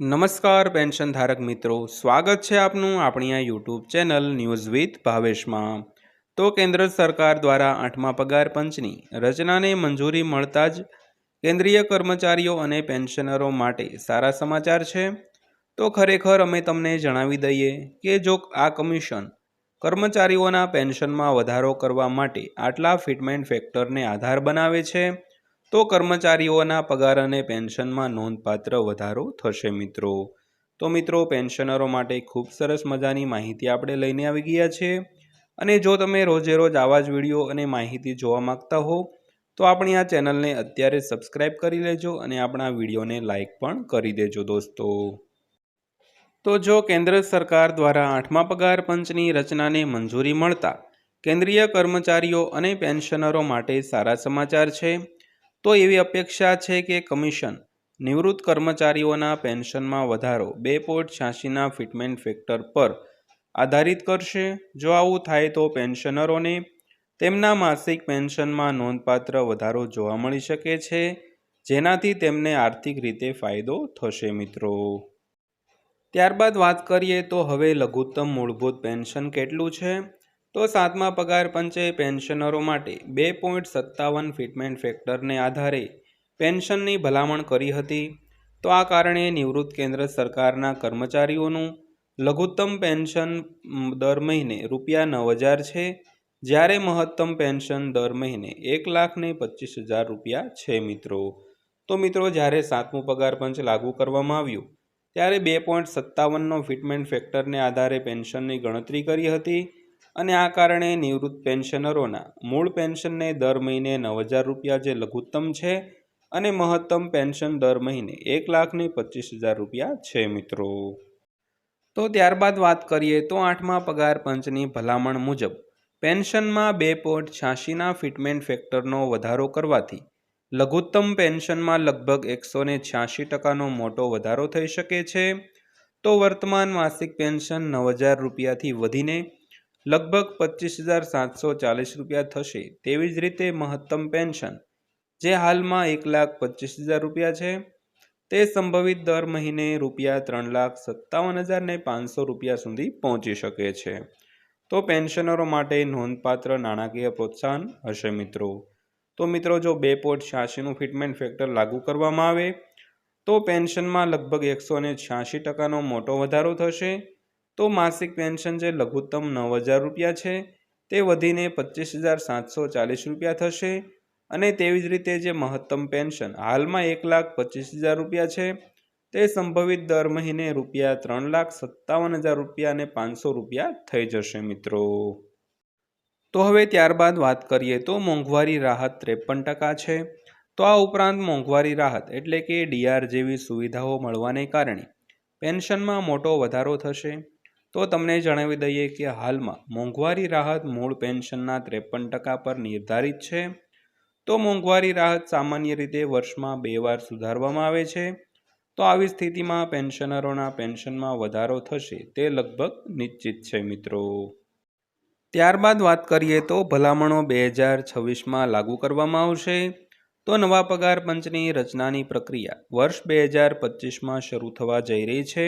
નમસ્કાર પેન્શન ધારક મિત્રો, સ્વાગત છે આપનું આપણી આ યુટ્યુબ ચેનલ ન્યૂઝ વિથ ભાવેશમાં। તો કેન્દ્ર સરકાર દ્વારા 8મા પગાર પંચની રચનાને મંજૂરી મળતા જ કેન્દ્રીય કર્મચારીઓ અને પેન્શનરો માટે સારા સમાચાર છે। તો ખરેખર અમે તમને જણાવી દઈએ કે જો આ કમિશન કર્મચારીઓના પેન્શનમાં વધારો કરવા માટે આટલા ફિટમેન્ટ ફેક્ટરને આધાર બનાવે છે તો કર્મચારીઓના પગાર અને પેન્શનમાં નોંધપાત્ર વધારો થશે મિત્રો। તો મિત્રો, પેન્શનરો માટે ખૂબ સરસ મજાની માહિતી આપણે લઈને આવી ગયા છે અને જો તમે રોજે રોજ આવા જ વિડીયો અને માહિતી જોવા માંગતા હો તો આપણી આ ચેનલને અત્યારે સબસ્ક્રાઈબ કરી લેજો અને આપણા વિડીયોને લાઈક પણ કરી દેજો દોસ્તો। તો જો કેન્દ્ર સરકાર દ્વારા 8મા પગાર પંચની રચનાને મંજૂરી મળતા કેન્દ્રીય કર્મચારીઓ અને પેન્શનરો માટે સારા સમાચાર છે। તો એવી અપેક્ષા છે કે કમિશન નિવૃત્ત કર્મચારીઓના પેન્શનમાં વધારો 2.86ના ફિટમેન્ટ ફેક્ટર પર આધારિત કરશે। જો આવું થાય તો પેન્શનરોને તેમના માસિક પેન્શનમાં નોંધપાત્ર વધારો જોવા મળી શકે છે, જેનાથી તેમને આર્થિક રીતે ફાયદો થશે મિત્રો। ત્યારબાદ વાત કરીએ તો હવે લઘુત્તમ મૂળભૂત પેન્શન કેટલું છે। તો 7મા પગાર પંચે પેન્શનરો માટે 2.57 ફિટમેન્ટ ફેક્ટરને આધારે પેન્શનની ભલામણ કરી હતી। તો આ કારણે નિવૃત્ત કેન્દ્ર સરકારના કર્મચારીઓનું લઘુત્તમ પેન્શન દર મહિને ₹9,000 છે, જ્યારે મહત્તમ પેન્શન દર મહિને ₹1,25,000 છે મિત્રો। તો મિત્રો, જ્યારે 7મું પગાર પંચ લાગુ કરવામાં આવ્યું ત્યારે 2.57નો ફિટમેન્ટ ફેક્ટરને આધારે પેન્શનની ગણતરી કરી હતી અને આ કારણે નિવૃત્ત પેન્શનરોના મૂળ પેન્શનને દર મહિને ₹9,000 જે લઘુત્તમ છે અને મહત્તમ પેન્શન દર મહિને ₹1,25,000 છે મિત્રો। તો ત્યારબાદ વાત કરીએ તો 8મા પગાર પંચની ભલામણ મુજબ પેન્શનમાં 2.86ના ફિટમેન્ટ ફેક્ટરનો વધારો કરવાથી લઘુત્તમ પેન્શનમાં લગભગ 186%નો મોટો વધારો થઈ શકે છે। તો વર્તમાન માસિક પેન્શન ₹9,000થી વધીને લગભગ ₹25,740 થશે। તેવી જ રીતે મહત્તમ પેન્શન જે હાલમાં ₹1,25,000 છે તે સંભવિત દર મહિને ₹3,57,500 સુધી પહોંચી શકે છે। તો પેન્શનરો માટે નોંધપાત્ર નાણાકીય પ્રોત્સાહન હશે મિત્રો। તો મિત્રો, જો 2.86નું ફિટમેન્ટ ફેક્ટર લાગુ કરવામાં આવે તો પેન્શનમાં લગભગ 186%નો મોટો વધારો થશે। તો માસિક પેન્શન જે લઘુત્તમ ₹9,000 છે તે વધીને ₹25,740 થશે અને તેવી જ રીતે જે મહત્તમ પેન્શન હાલમાં ₹1,25,000 છે તે સંભવિત દર મહિને ₹3,57,500 થઈ જશે મિત્રો। તો હવે ત્યારબાદ વાત કરીએ તો મોંઘવારી રાહત 53% છે। તો આ ઉપરાંત મોંઘવારી રાહત એટલે કે ડીઆર જેવી સુવિધાઓ મળવાને કારણે પેન્શનમાં મોટો વધારો થશે। તો તમને જણાવી દઈએ કે હાલમાં મોંઘવારી રાહત મૂળ પેન્શનના 53% પર નિર્ધારિત છે। તો મોંઘવારી રાહત સામાન્ય રીતે વર્ષમાં 2 વાર સુધારવામાં આવે છે। તો આવી સ્થિતિમાં પેન્શનરોના પેન્શનમાં વધારો થશે તે લગભગ નિશ્ચિત છે મિત્રો। ત્યારબાદ વાત કરીએ તો ભલામણો 2026માં લાગુ કરવામાં આવશે। તો નવા પગાર પંચની રચનાની પ્રક્રિયા વર્ષ 2025માં શરૂ થવા જઈ રહી છે।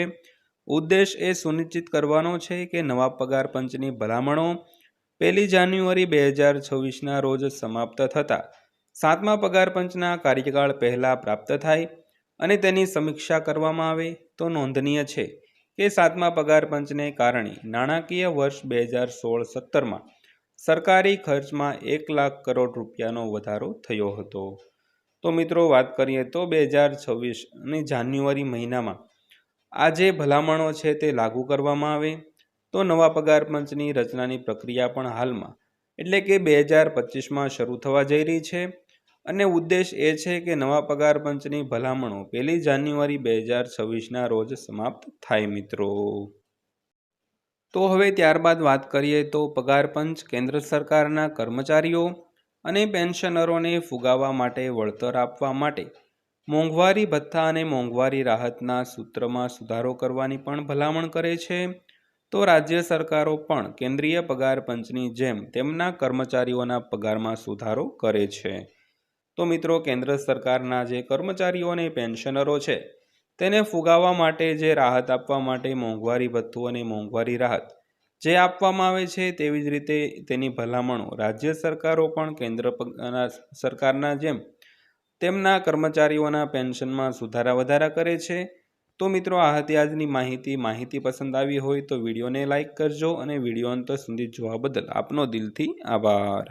ઉદ્દેશ એ સુનિશ્ચિત કરવાનો છે કે નવા પગાર પંચની ભલામણો 1 જાન્યુઆરી 2026ના રોજ સમાપ્ત થતા 7મા પગાર પંચના કાર્યકાળ પહેલાં પ્રાપ્ત થાય અને તેની સમીક્ષા કરવામાં આવે। તો નોંધનીય છે કે 7મા પગાર પંચને કારણે નાણાકીય વર્ષ 2016-17માં સરકારી ખર્ચમાં ₹1,00,000 કરોડનો વધારો થયો હતો। તો મિત્રો, વાત કરીએ તો 2026 અને જાન્યુઆરી મહિનામાં આ જે ભલામણો છે તે લાગુ કરવામાં આવે તો નવા પગાર પંચની રચનાની પ્રક્રિયા પણ હાલમાં એટલે કે 2025માં શરૂ થવા જઈ રહી છે અને ઉદ્દેશ એ છે કે નવા પગાર પંચની ભલામણો 1 જાન્યુઆરી 2026ના રોજ સમાપ્ત થાય મિત્રો। તો હવે ત્યારબાદ વાત કરીએ તો પગાર પંચ કેન્દ્ર સરકારના કર્મચારીઓ અને પેન્શનરોને ફુગાવા માટે વળતર આપવા માટે મોંઘવારી ભથ્થા અને મોંઘવારી રાહતના સૂત્રમાં સુધારો કરવાની પણ ભલામણ કરે છે। તો રાજ્ય સરકારો પણ કેન્દ્રીય પગાર પંચની જેમ તેમના કર્મચારીઓના પગારમાં સુધારો કરે છે। તો મિત્રો, કેન્દ્ર સરકારના જે કર્મચારીઓ અને પેન્શનરો છે તેને ફુગાવવા માટે જે રાહત આપવા માટે મોંઘવારી ભથ્થું અને મોંઘવારી રાહત જે આપવામાં આવે છે તેવી જ રીતે તેની ભલામણો રાજ્ય સરકારો પણ કેન્દ્ર સરકારના જેમ તેમના કર્મચારીઓના પેન્શનમાં સુધારા વધારા કરે છે. તો મિત્રો આ હતી આજની માહિતી પસંદ આવી હોય તો વિડીયોને લાઇક કરજો અને વિડીયો અંત સુધી જોવા બદલ આપનો દિલથી આભાર.